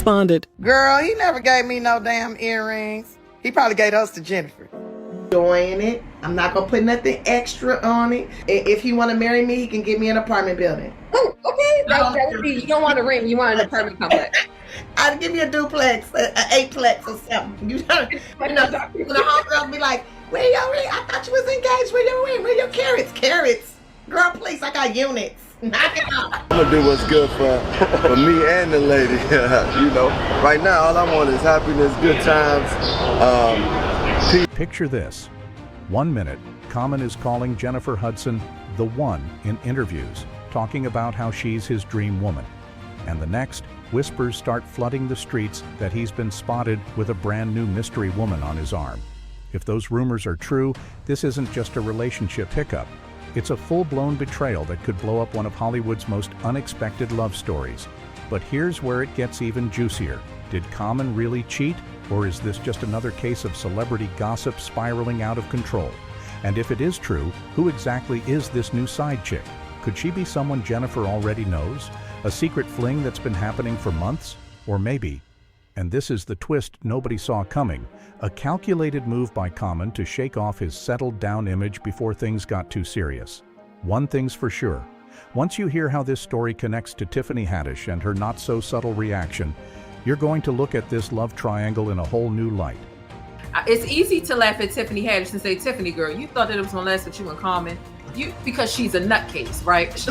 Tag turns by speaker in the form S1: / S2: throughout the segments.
S1: responded,
S2: "Girl, he never gave me no damn earrings. He probably gave those to Jennifer." Enjoying it. I'm not gonna put nothing extra on it. If he want to marry me, he can get me an apartment building.
S3: Oh, okay. That would be, you don't want a ring, you want an apartment complex.
S2: I'd give me a duplex, an eightplex or something. You know, the homegirls be like, "Where your ring? I thought you was engaged. Where your ring? Where your carrots? Carrots, girl, please. I got units. Knock it off."
S4: I'm gonna do what's good for me and the lady. You know, right now all I want is happiness, good times.
S5: Picture this. 1 minute, Common is calling Jennifer Hudson the one in interviews, talking about how she's his dream woman. And the next, whispers start flooding the streets that he's been spotted with a brand new mystery woman on his arm. If those rumors are true, this isn't just a relationship hiccup. It's a full-blown betrayal that could blow up one of Hollywood's most unexpected love stories. But here's where it gets even juicier. Did Common really cheat? Or is this just another case of celebrity gossip spiraling out of control? And if it is true, who exactly is this new side chick? Could she be someone Jennifer already knows? A secret fling that's been happening for months? Or maybe, and this is the twist nobody saw coming, a calculated move by Common to shake off his settled-down image before things got too serious. One thing's for sure. Once you hear how this story connects to Tiffany Haddish and her not-so-subtle reaction, you're going to look at this love triangle in a whole new light.
S6: It's easy to laugh at Tiffany Haddish and say, "Tiffany, girl, you thought that it was going to last with you and Common." Because she's a nutcase, right?
S7: It's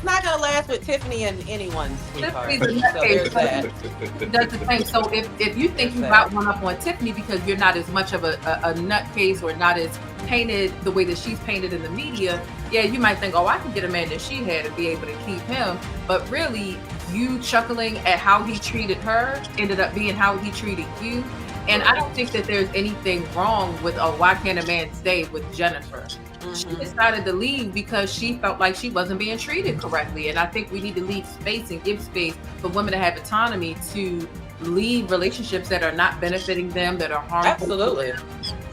S7: not gonna last with Tiffany and anyone.
S6: Tiffany's a nutcase. That's the thing. So if you think you got one up on Tiffany because you're not as much of a nutcase or not as painted the way that she's painted in the media, yeah, you might think, "Oh, I can get a man that she had and be able to keep him." But really, you chuckling at how he treated her ended up being how he treated you. And I don't think that there's anything wrong with, "Oh, why can't a man stay with Jennifer?" She decided to leave because she felt like she wasn't being treated correctly. And I think we need to leave space and give space for women to have autonomy to leave relationships that are not benefiting them, that are harmful.
S7: Absolutely.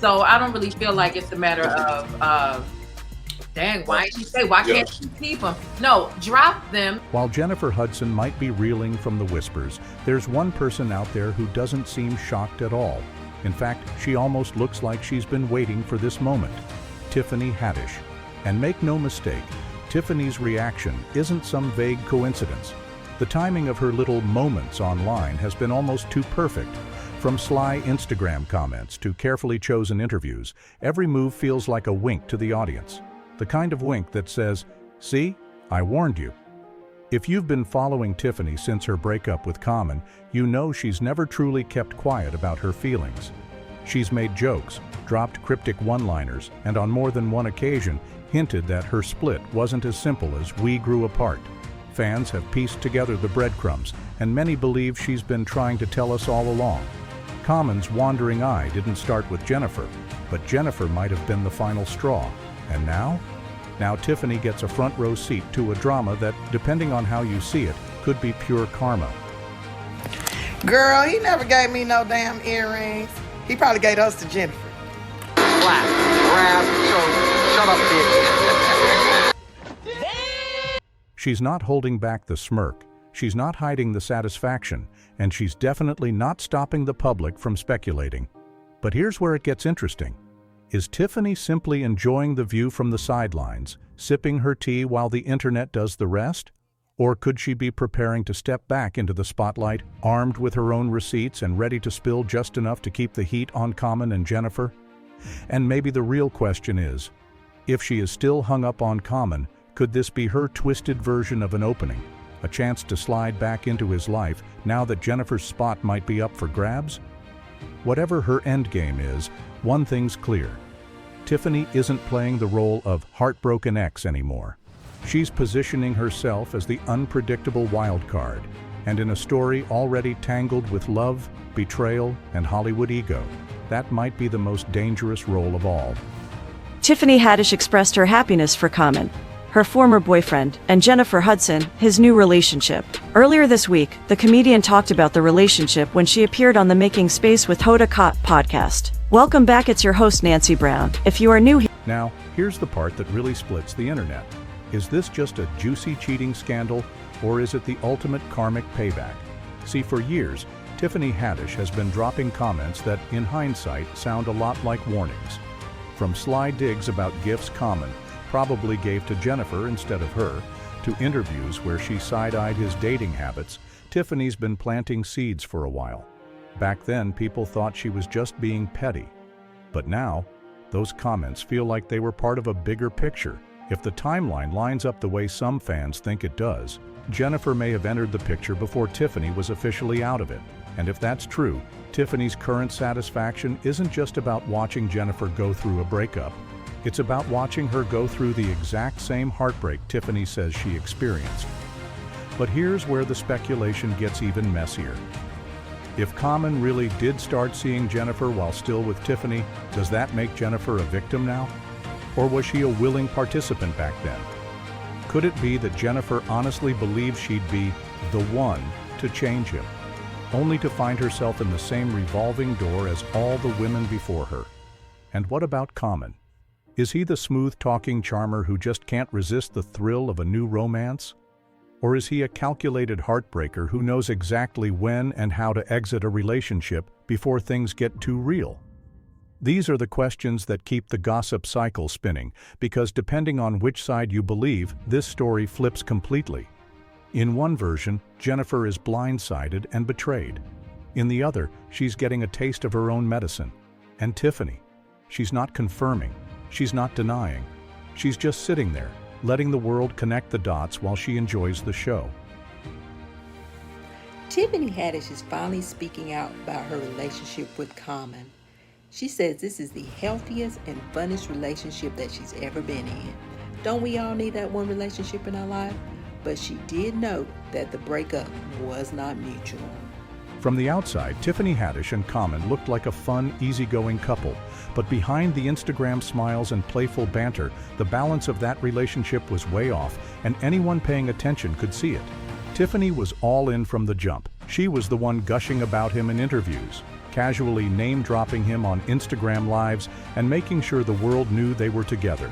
S6: So I don't really feel like it's a matter of, dang, why did you say, why can't you keep them? No, drop them.
S5: While Jennifer Hudson might be reeling from the whispers, there's one person out there who doesn't seem shocked at all. In fact, she almost looks like she's been waiting for this moment. Tiffany Haddish. And make no mistake, Tiffany's reaction isn't some vague coincidence. The timing of her little moments online has been almost too perfect. From sly Instagram comments to carefully chosen interviews, every move feels like a wink to the audience. The kind of wink that says, "See, I warned you." If you've been following Tiffany since her breakup with Common, you know she's never truly kept quiet about her feelings. She's made jokes, dropped cryptic one-liners, and on more than one occasion hinted that her split wasn't as simple as "we grew apart." Fans have pieced together the breadcrumbs, and many believe she's been trying to tell us all along. Common's wandering eye didn't start with Jennifer, but Jennifer might have been the final straw. And now? Now Tiffany gets a front row seat to a drama that, depending on how you see it, could be pure karma.
S2: "Girl, he never gave me no damn earrings. He probably gave those to Jennifer."
S8: Black, shut up, bitch.
S5: She's not holding back the smirk, she's not hiding the satisfaction, and she's definitely not stopping the public from speculating. But here's where it gets interesting. Is Tiffany simply enjoying the view from the sidelines, sipping her tea while the internet does the rest? Or could she be preparing to step back into the spotlight, armed with her own receipts and ready to spill just enough to keep the heat on Common and Jennifer? And maybe the real question is, if she is still hung up on Common, could this be her twisted version of an opening? A chance to slide back into his life now that Jennifer's spot might be up for grabs? Whatever her endgame is, one thing's clear. Tiffany isn't playing the role of heartbroken ex anymore. She's positioning herself as the unpredictable wild card, and in a story already tangled with love, betrayal, and Hollywood ego, that might be the most dangerous role of all.
S1: Tiffany Haddish expressed her happiness for Common, her former boyfriend, and Jennifer Hudson, his new relationship. Earlier this week, the comedian talked about the relationship when she appeared on the Making Space with Hoda Kotb podcast. Welcome back, it's your host Nancy Brown. If you are new here...
S5: Now, here's the part that really splits the internet. Is this just a juicy cheating scandal, or is it the ultimate karmic payback? See, for years, Tiffany Haddish has been dropping comments that, in hindsight, sound a lot like warnings. From sly digs about gifts Common probably gave to Jennifer instead of her, to interviews where she side-eyed his dating habits, Tiffany's been planting seeds for a while. Back then, people thought she was just being petty. But now, those comments feel like they were part of a bigger picture. If the timeline lines up the way some fans think it does, Jennifer may have entered the picture before Tiffany was officially out of it. And if that's true, Tiffany's current satisfaction isn't just about watching Jennifer go through a breakup. It's about watching her go through the exact same heartbreak Tiffany says she experienced. But here's where the speculation gets even messier. If Common really did start seeing Jennifer while still with Tiffany, does that make Jennifer a victim now? Or was she a willing participant back then? Could it be that Jennifer honestly believed she'd be the one to change him, only to find herself in the same revolving door as all the women before her? And what about Common? Is he the smooth-talking charmer who just can't resist the thrill of a new romance? Or is he a calculated heartbreaker who knows exactly when and how to exit a relationship before things get too real? These are the questions that keep the gossip cycle spinning, because depending on which side you believe, this story flips completely. In one version, Jennifer is blindsided and betrayed. In the other, she's getting a taste of her own medicine. And Tiffany, she's not confirming. She's not denying. She's just sitting there, letting the world connect the dots while she enjoys the show.
S9: Tiffany Haddish is finally speaking out about her relationship with Common. She says this is the healthiest and funnest relationship that she's ever been in. Don't we all need that one relationship in our life? But she did note that the breakup was not mutual.
S5: From the outside, Tiffany Haddish and Common looked like a fun, easygoing couple, but behind the Instagram smiles and playful banter, the balance of that relationship was way off, and anyone paying attention could see it. Tiffany was all in from the jump. She was the one gushing about him in interviews, casually name-dropping him on Instagram Lives, and making sure the world knew they were together.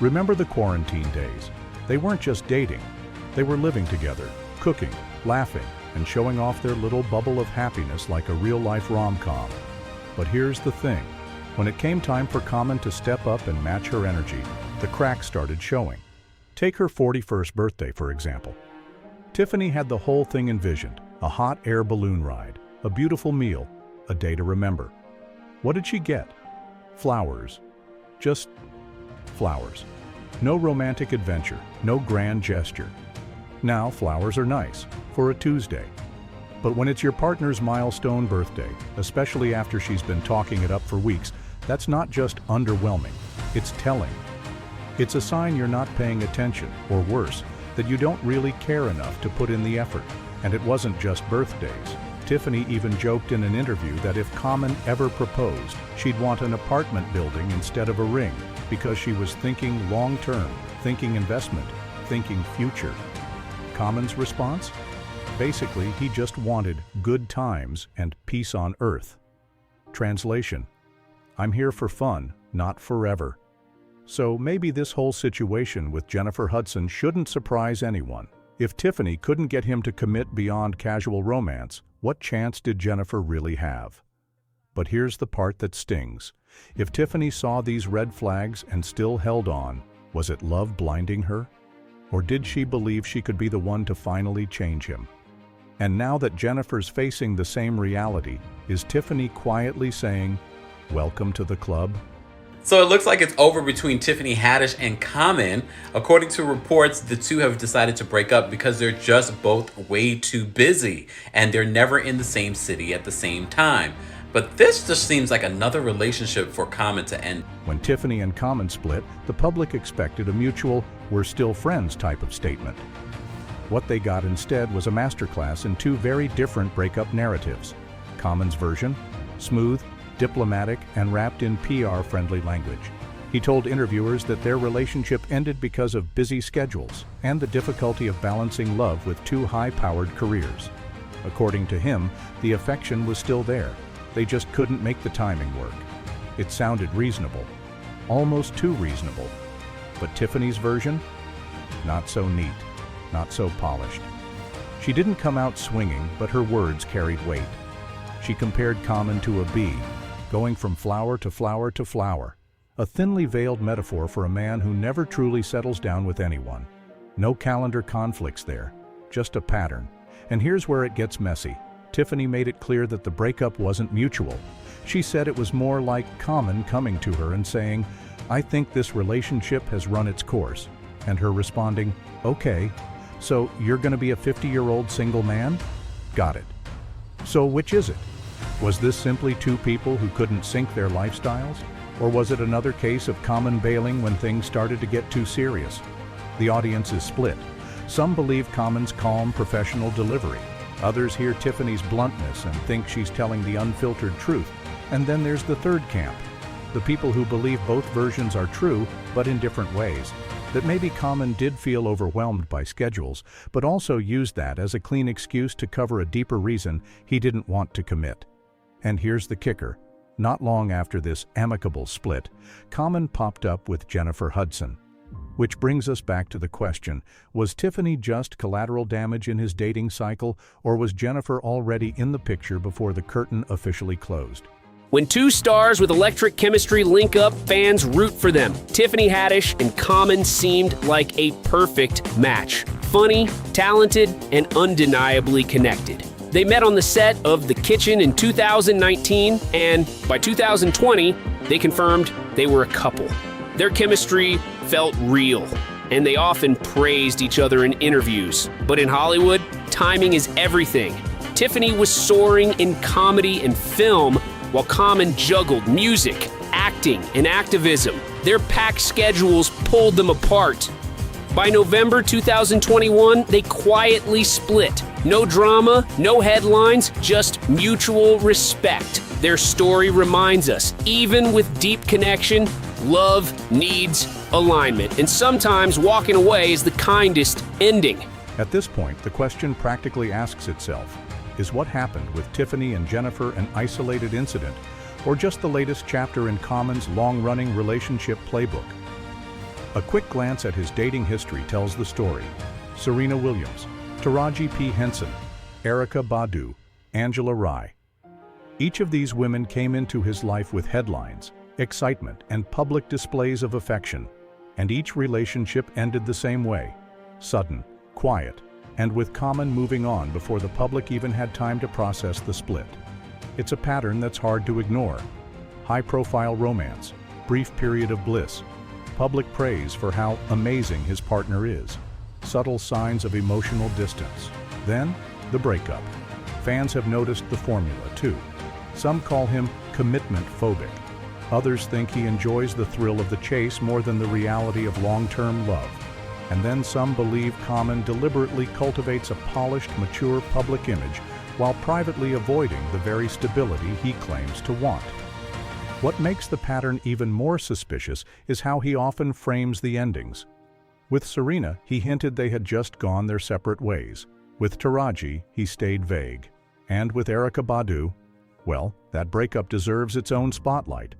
S5: Remember the quarantine days? They weren't just dating. They were living together, cooking, laughing, and showing off their little bubble of happiness like a real-life rom-com. But here's the thing. When it came time for Common to step up and match her energy, the cracks started showing. Take her 41st birthday, for example. Tiffany had the whole thing envisioned: a hot air balloon ride, a beautiful meal, a day to remember. What did she get? Flowers. Just flowers. No romantic adventure, no grand gesture. Now, flowers are nice, for a Tuesday. But when it's your partner's milestone birthday, especially after she's been talking it up for weeks, that's not just underwhelming, it's telling. It's a sign you're not paying attention, or worse, that you don't really care enough to put in the effort. And it wasn't just birthdays. Tiffany even joked in an interview that if Common ever proposed, she'd want an apartment building instead of a ring, because she was thinking long-term, thinking investment, thinking future. Common's response? Basically, he just wanted good times and peace on earth. Translation: I'm here for fun, not forever. So maybe this whole situation with Jennifer Hudson shouldn't surprise anyone. If Tiffany couldn't get him to commit beyond casual romance, what chance did Jennifer really have? But here's the part that stings. If Tiffany saw these red flags and still held on, was it love blinding her? Or did she believe she could be the one to finally change him? And now that Jennifer's facing the same reality, is Tiffany quietly saying, "Welcome to the club"?
S10: So it looks like it's over between Tiffany Haddish and Common. According to reports, the two have decided to break up because they're just both way too busy and they're never in the same city at the same time. But this just seems like another relationship for Common to end.
S5: When Tiffany and Common split, the public expected a mutual "we're still friends" type of statement. What they got instead was a masterclass in two very different breakup narratives. Common's version: smooth, diplomatic, and wrapped in PR-friendly language. He told interviewers that their relationship ended because of busy schedules and the difficulty of balancing love with two high-powered careers. According to him, the affection was still there. They just couldn't make the timing work. It sounded reasonable, almost too reasonable. But Tiffany's version? Not so neat, not so polished. She didn't come out swinging, but her words carried weight. she compared Common to a bee, going from flower to flower to flower. A thinly veiled metaphor for a man who never truly settles down with anyone. No calendar conflicts there, just a pattern. And here's where it gets messy. Tiffany made it clear that the breakup wasn't mutual. She said it was more like Common coming to her and saying, "I think this relationship has run its course." And her responding, "Okay, so you're gonna be a 50-year-old single man? Got it." So which is it? Was this simply two people who couldn't sync their lifestyles? Or was it another case of Common bailing when things started to get too serious? The audience is split. Some believe Common's calm, professional delivery. Others hear Tiffany's bluntness and think she's telling the unfiltered truth. And then there's the third camp, the people who believe both versions are true, but in different ways. That maybe Common did feel overwhelmed by schedules, but also used that as a clean excuse to cover a deeper reason he didn't want to commit. And here's the kicker. Not long after this amicable split, Common popped up with Jennifer Hudson. Which brings us back to the question, was Tiffany just collateral damage in his dating cycle, or was Jennifer already in the picture before the curtain officially closed?
S11: When two stars with electric chemistry link up, fans root for them. Tiffany Haddish and Common seemed like a perfect match. Funny, talented, and undeniably connected. They met on the set of The Kitchen in 2019, and by 2020, they confirmed they were a couple. Their chemistry felt real, and they often praised each other in interviews. But in Hollywood, timing is everything. Tiffany was soaring in comedy and film, while Common juggled music, acting, and activism. Their packed schedules pulled them apart. By November 2021, they quietly split. No drama, no headlines, just mutual respect. Their story reminds us, even with deep connection, love needs alignment, and sometimes walking away is the kindest ending.
S5: At this point, the question practically asks itself, is what happened with Tiffany and Jennifer an isolated incident, or just the latest chapter in Common's long-running relationship playbook? A quick glance at his dating history tells the story. Serena Williams, Taraji P. Henson, Erykah Badu, Angela Rye. Each of these women came into his life with headlines, excitement, and public displays of affection, and each relationship ended the same way, sudden, quiet, and with Common moving on before the public even had time to process the split. It's a pattern that's hard to ignore. High-profile romance, brief period of bliss, public praise for how amazing his partner is, subtle signs of emotional distance. Then, the breakup. Fans have noticed the formula, too. Some call him commitment phobic. Others think he enjoys the thrill of the chase more than the reality of long-term love. And then some believe Common deliberately cultivates a polished, mature public image while privately avoiding the very stability he claims to want. What makes the pattern even more suspicious is how he often frames the endings. With Serena, he hinted they had just gone their separate ways. With Taraji, he stayed vague. And with Erykah Badu, well, that breakup deserves its own spotlight.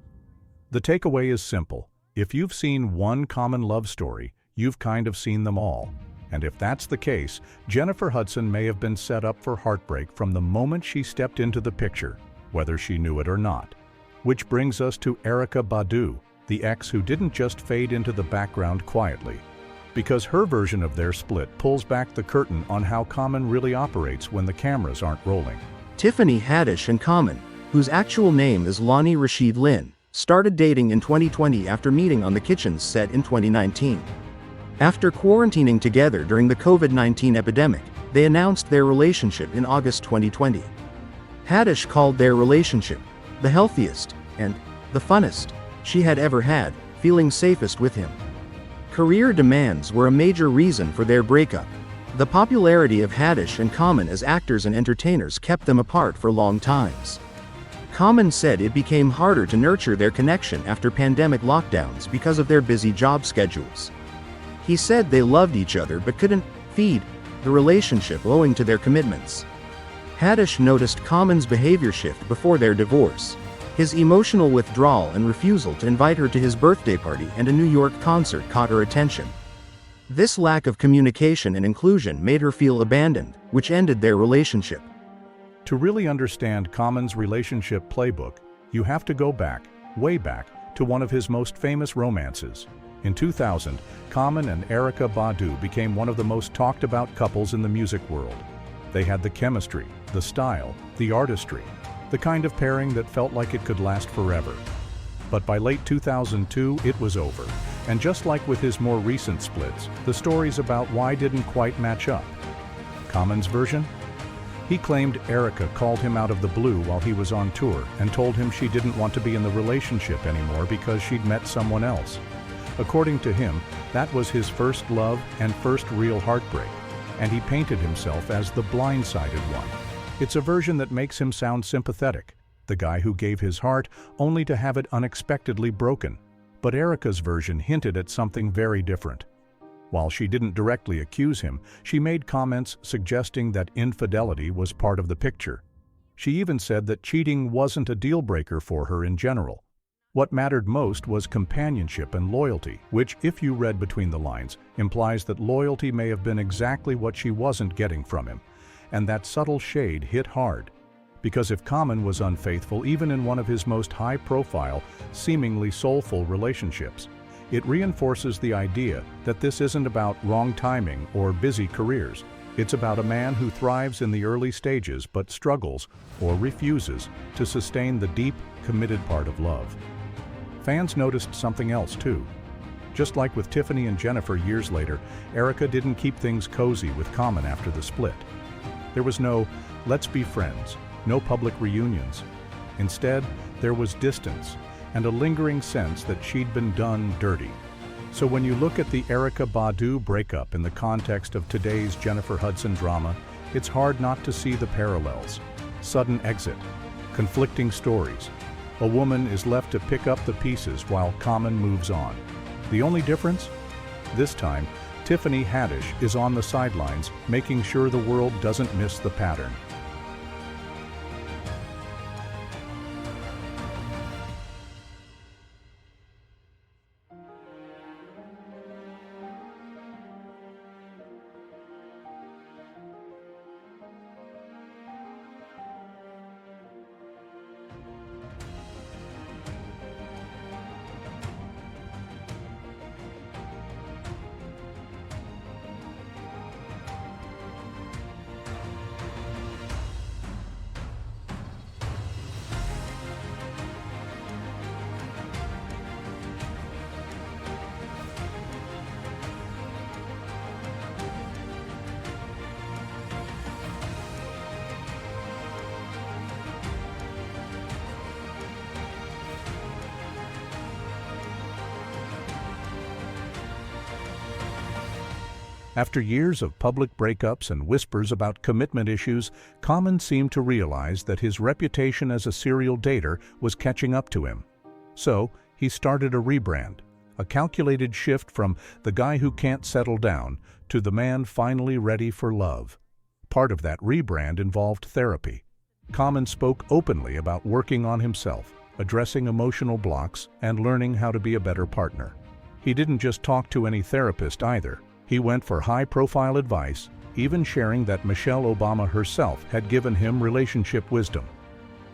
S5: The takeaway is simple. If you've seen one Common love story, you've kind of seen them all. And if that's the case, Jennifer Hudson may have been set up for heartbreak from the moment she stepped into the picture, whether she knew it or not. Which brings us to Erykah Badu, the ex who didn't just fade into the background quietly. Because her version of their split pulls back the curtain on how Common really operates when the cameras aren't rolling.
S12: Tiffany Haddish and Common, whose actual name is Lonnie Rashid Lynn, started dating in 2020 after meeting on The Kitchen's set in 2019. After quarantining together during the COVID-19 epidemic, they announced their relationship in August 2020. Haddish called their relationship the healthiest and the funnest she had ever had, feeling safest with him. Career demands were a major reason for their breakup. The popularity of Haddish and Common as actors and entertainers kept them apart for long times. Common said it became harder to nurture their connection after pandemic lockdowns because of their busy job schedules. He said they loved each other but couldn't feed the relationship owing to their commitments. Haddish noticed Common's behavior shift before their divorce. His emotional withdrawal and refusal to invite her to his birthday party and a New York concert caught her attention. This lack of communication and inclusion made her feel abandoned, which ended their relationship.
S5: To really understand Common's relationship playbook, you have to go back, way back, to one of his most famous romances. In 2000, Common and Erykah Badu became one of the most talked about couples in the music world. They had the chemistry, the style, the artistry, the kind of pairing that felt like it could last forever. But by late 2002, it was over. And just like with his more recent splits, the stories about why didn't quite match up. Common's version? He claimed Erykah called him out of the blue while he was on tour and told him she didn't want to be in the relationship anymore because she'd met someone else. According to him, that was his first love and first real heartbreak, and he painted himself as the blindsided one. It's a version that makes him sound sympathetic, the guy who gave his heart only to have it unexpectedly broken. But Erykah's version hinted at something very different. While she didn't directly accuse him, she made comments suggesting that infidelity was part of the picture. She even said that cheating wasn't a deal-breaker for her in general. What mattered most was companionship and loyalty, which, if you read between the lines, implies that loyalty may have been exactly what she wasn't getting from him. And that subtle shade hit hard. Because if Common was unfaithful even in one of his most high-profile, seemingly soulful relationships, it reinforces the idea that this isn't about wrong timing or busy careers. It's about a man who thrives in the early stages but struggles or refuses to sustain the deep, committed part of love. Fans noticed something else too. Just like with Tiffany and Jennifer years later, Erykah didn't keep things cozy with Common after the split. There was no "let's be friends," no public reunions. Instead, there was distance and a lingering sense that she'd been done dirty. So when you look at the Erykah Badu breakup in the context of today's Jennifer Hudson drama, it's hard not to see the parallels. Sudden exit, conflicting stories. A woman is left to pick up the pieces while Common moves on. The only difference? This time, Tiffany Haddish is on the sidelines, making sure the world doesn't miss the pattern. After years of public breakups and whispers about commitment issues, Common seemed to realize that his reputation as a serial dater was catching up to him. So, he started a rebrand, a calculated shift from the guy who can't settle down to the man finally ready for love. Part of that rebrand involved therapy. Common spoke openly about working on himself, addressing emotional blocks, and learning how to be a better partner. He didn't just talk to any therapist either. He went for high-profile advice, even sharing that Michelle Obama herself had given him relationship wisdom.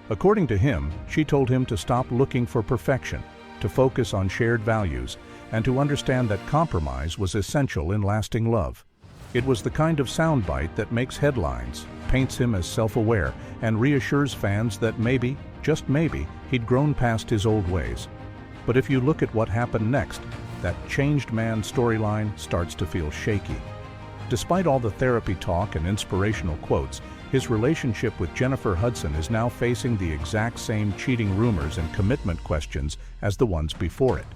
S5: According to him, she told him to stop looking for perfection, to focus on shared values, and to understand that compromise was essential in lasting love. It was the kind of soundbite that makes headlines, paints him as self-aware, and reassures fans that maybe, just maybe, he'd grown past his old ways. But if you look at what happened next, that changed man storyline starts to feel shaky. Despite all the therapy talk and inspirational quotes, his relationship with Jennifer Hudson is now facing the exact same cheating rumors and commitment questions as the ones before it.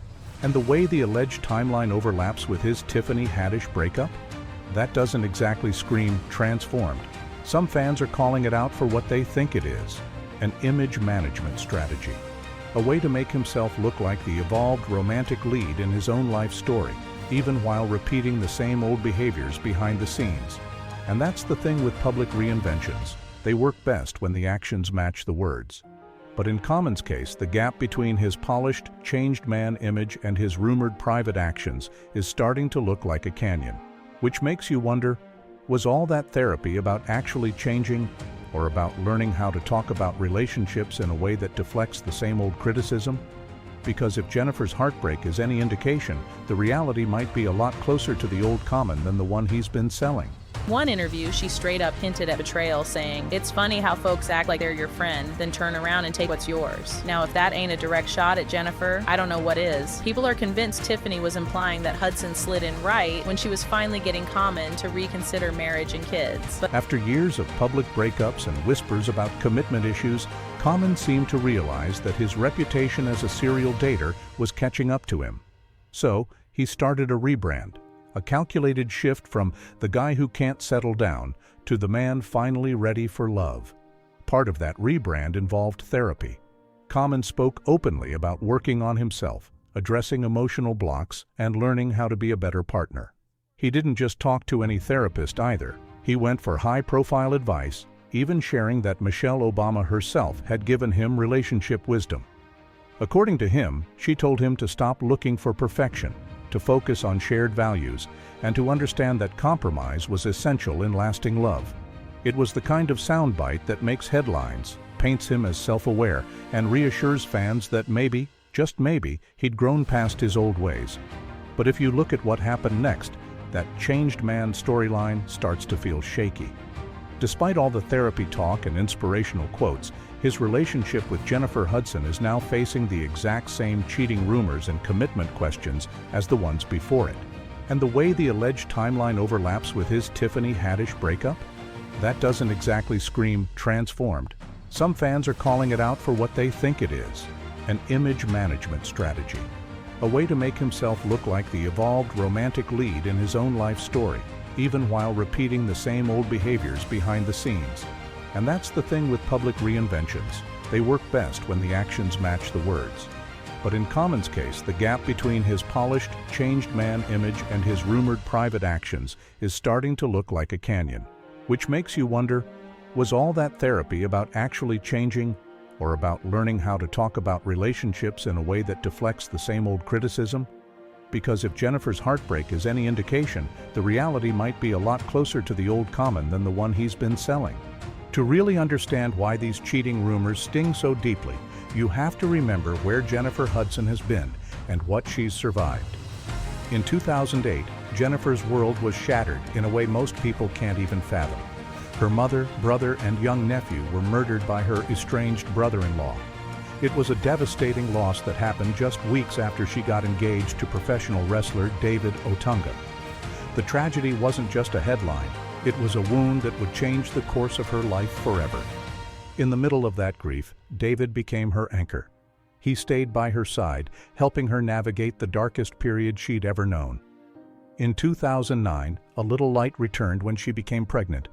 S5: And the way the alleged timeline overlaps with his Tiffany Haddish breakup? That doesn't exactly scream transformed. Some fans are calling it out for what they think it is, an image management strategy. A way to make himself look like the evolved romantic lead in his own life story, even while repeating the same old behaviors behind the scenes. And that's the thing with public reinventions. They work best when the actions match the words. But in Common's case, the gap between his polished, changed man image and his rumored private actions is starting to look like a canyon. Which makes you wonder, was all that therapy about actually changing or about learning how to talk about relationships in a way that deflects the same old criticism? Because if Jennifer's heartbreak is any indication, the reality might be a lot closer to the old Common than the one he's been selling.
S13: One interview, she straight up hinted at betrayal, saying, "It's funny how folks act like they're your friend, then turn around and take what's yours." Now, if that ain't a direct shot at Jennifer, I don't know what is. People are convinced Tiffany was implying that Hudson slid in right when she was finally getting Common to reconsider marriage and kids. But
S5: after years of public breakups and whispers about commitment issues, Common seemed to realize that his reputation as a serial dater was catching up to him. So, he started a rebrand. A calculated shift from the guy who can't settle down to the man finally ready for love. Part of that rebrand involved therapy. Common spoke openly about working on himself, addressing emotional blocks, and learning how to be a better partner. He didn't just talk to any therapist either. He went for high-profile advice, even sharing that Michelle Obama herself had given him relationship wisdom. According to him, she told him to stop looking for perfection, to focus on shared values, and to understand that compromise was essential in lasting love. It was the kind of soundbite that makes headlines, paints him as self-aware, and reassures fans that maybe, just maybe, he'd grown past his old ways. But if you look at what happened next, that changed man storyline starts to feel shaky. Despite all the therapy talk and inspirational quotes, his relationship with Jennifer Hudson is now facing the exact same cheating rumors and commitment questions as the ones before it. And the way the alleged timeline overlaps with his Tiffany Haddish breakup? That doesn't exactly scream transformed. Some fans are calling it out for what they think it is, an image management strategy. A way to make himself look like the evolved romantic lead in his own life story, even while repeating the same old behaviors behind the scenes. And that's the thing with public reinventions. They work best when the actions match the words. But in Common's case, the gap between his polished, changed man image and his rumored private actions is starting to look like a canyon. Which makes you wonder, was all that therapy about actually changing, or about learning how to talk about relationships in a way that deflects the same old criticism? Because if Jennifer's heartbreak is any indication, the reality might be a lot closer to the old Common than the one he's been selling. To really understand why these cheating rumors sting so deeply, you have to remember where Jennifer Hudson has been and what she's survived. In 2008, Jennifer's world was shattered in a way most people can't even fathom. Her mother, brother, and young nephew were murdered by her estranged brother-in-law. It was a devastating loss that happened just weeks after she got engaged to professional wrestler David Otunga. The tragedy wasn't just a headline. It was a wound that would change the course of her life forever. In the middle of that grief, David became her anchor. He stayed by her side, helping her navigate the darkest period she'd ever known. In 2009, a little light returned when she became pregnant,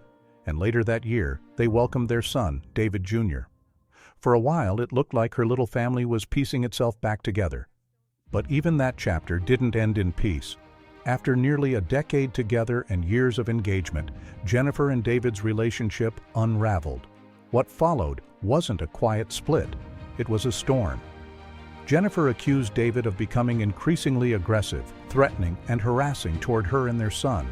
S5: and later that year, they welcomed their son, David Jr. For a while, it looked like her little family was piecing itself back together. But even that chapter didn't end in peace. After nearly a decade together and years of engagement, Jennifer and David's relationship unraveled. What followed wasn't a quiet split, it was a storm. Jennifer accused David of becoming increasingly aggressive, threatening, and harassing toward her and their son.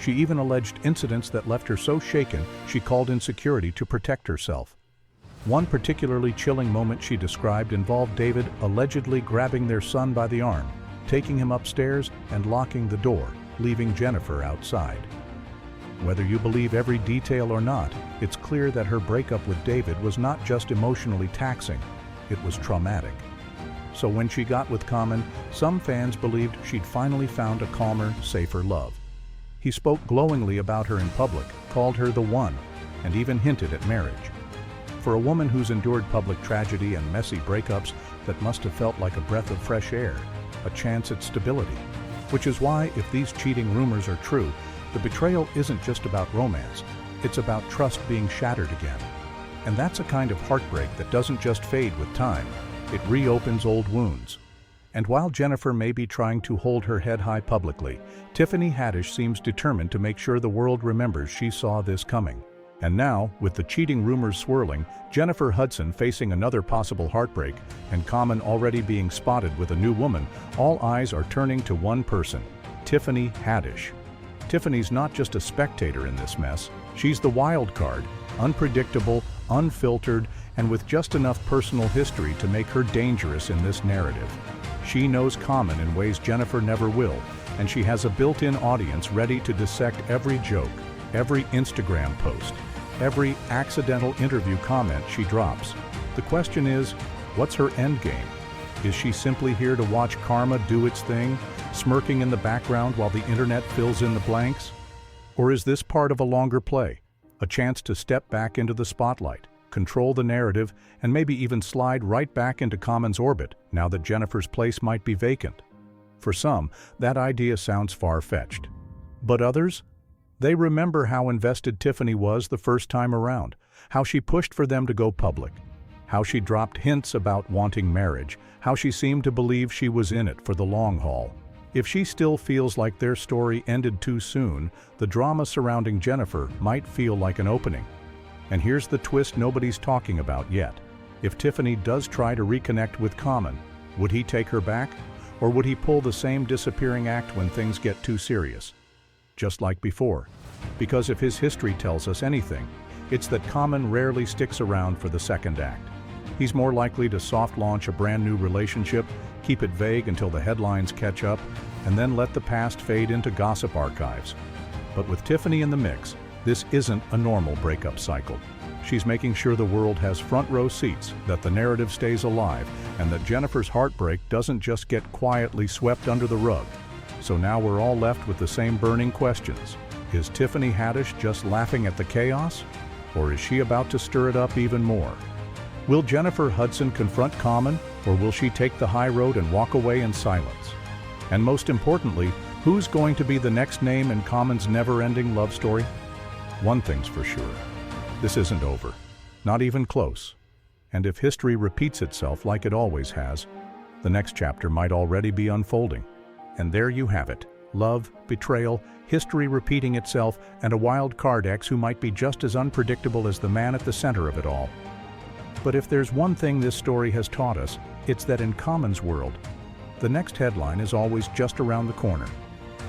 S5: She even alleged incidents that left her so shaken she called in security to protect herself. One particularly chilling moment she described involved David allegedly grabbing their son by the arm, taking him upstairs and locking the door, leaving Jennifer outside. Whether you believe every detail or not, it's clear that her breakup with David was not just emotionally taxing, it was traumatic. So when she got with Common, some fans believed she'd finally found a calmer, safer love. He spoke glowingly about her in public, called her the one, and even hinted at marriage. For a woman who's endured public tragedy and messy breakups, that must have felt like a breath of fresh air, a chance at stability. Which is why, if these cheating rumors are true, the betrayal isn't just about romance, it's about trust being shattered again. And that's a kind of heartbreak that doesn't just fade with time, it reopens old wounds. And while Jennifer may be trying to hold her head high publicly, Tiffany Haddish seems determined to make sure the world remembers she saw this coming. And now, with the cheating rumors swirling, Jennifer Hudson facing another possible heartbreak, and Common already being spotted with a new woman, all eyes are turning to one person, Tiffany Haddish. Tiffany's not just a spectator in this mess, She's the wild card, unpredictable, unfiltered, and with just enough personal history to make her dangerous in this narrative. She knows Common in ways Jennifer never will, and she has a built-in audience ready to dissect every joke, every Instagram post, every accidental interview comment she drops. The question is, what's her endgame? Is she simply here to watch karma do its thing, smirking in the background while the internet fills in the blanks? Or is this part of a longer play, a chance to step back into the spotlight, control the narrative, and maybe even slide right back into Common's orbit now that Jennifer's place might be vacant? For some, that idea sounds far-fetched. But others? They remember how invested Tiffany was the first time around, how she pushed for them to go public, how she dropped hints about wanting marriage, how she seemed to believe she was in it for the long haul. If she still feels like their story ended too soon, the drama surrounding Jennifer might feel like an opening. And here's the twist nobody's talking about yet. If Tiffany does try to reconnect with Common, would he take her back? Or would he pull the same disappearing act when things get too serious? Just like before. Because if his history tells us anything, it's that Common rarely sticks around for the second act. He's more likely to soft launch a brand new relationship, keep it vague until the headlines catch up, and then let the past fade into gossip archives. But with Tiffany in the mix, this isn't a normal breakup cycle. She's making sure the world has front row seats, that the narrative stays alive, and that Jennifer's heartbreak doesn't just get quietly swept under the rug. So now we're all left with the same burning questions. Is Tiffany Haddish just laughing at the chaos? Or is she about to stir it up even more? Will Jennifer Hudson confront Common, or will she take the high road and walk away in silence? And most importantly, who's going to be the next name in Common's never-ending love story? One thing's for sure. This isn't over. Not even close. And if history repeats itself like it always has, the next chapter might already be unfolding. And there you have it. Love, betrayal, history repeating itself, and a wild card ex who might be just as unpredictable as the man at the center of it all. But if there's one thing this story has taught us, it's that in Common's world, the next headline is always just around the corner.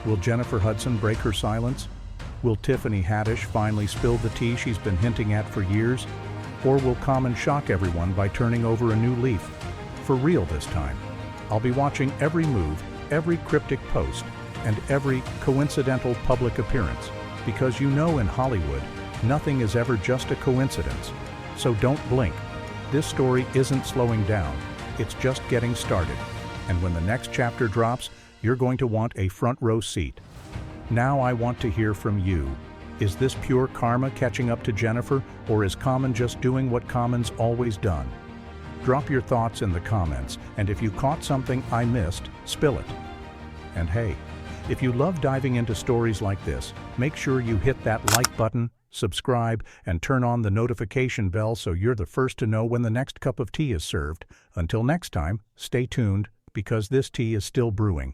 S5: Will Jennifer Hudson break her silence? Will Tiffany Haddish finally spill the tea she's been hinting at for years? Or will Common shock everyone by turning over a new leaf? For real this time. I'll be watching every move, every cryptic post, and every coincidental public appearance, because you know in Hollywood, nothing is ever just a coincidence. So don't blink. This story isn't slowing down, it's just getting started. And when the next chapter drops, you're going to want a front row seat. Now I want to hear from you. Is this pure karma catching up to Jennifer, or is Common just doing what Common's always done? Drop your thoughts in the comments, and if you caught something I missed, spill it. And hey, if you love diving into stories like this, make sure you hit that like button, subscribe, and turn on the notification bell so you're the first to know when the next cup of tea is served. Until next time, stay tuned, because this tea is still brewing.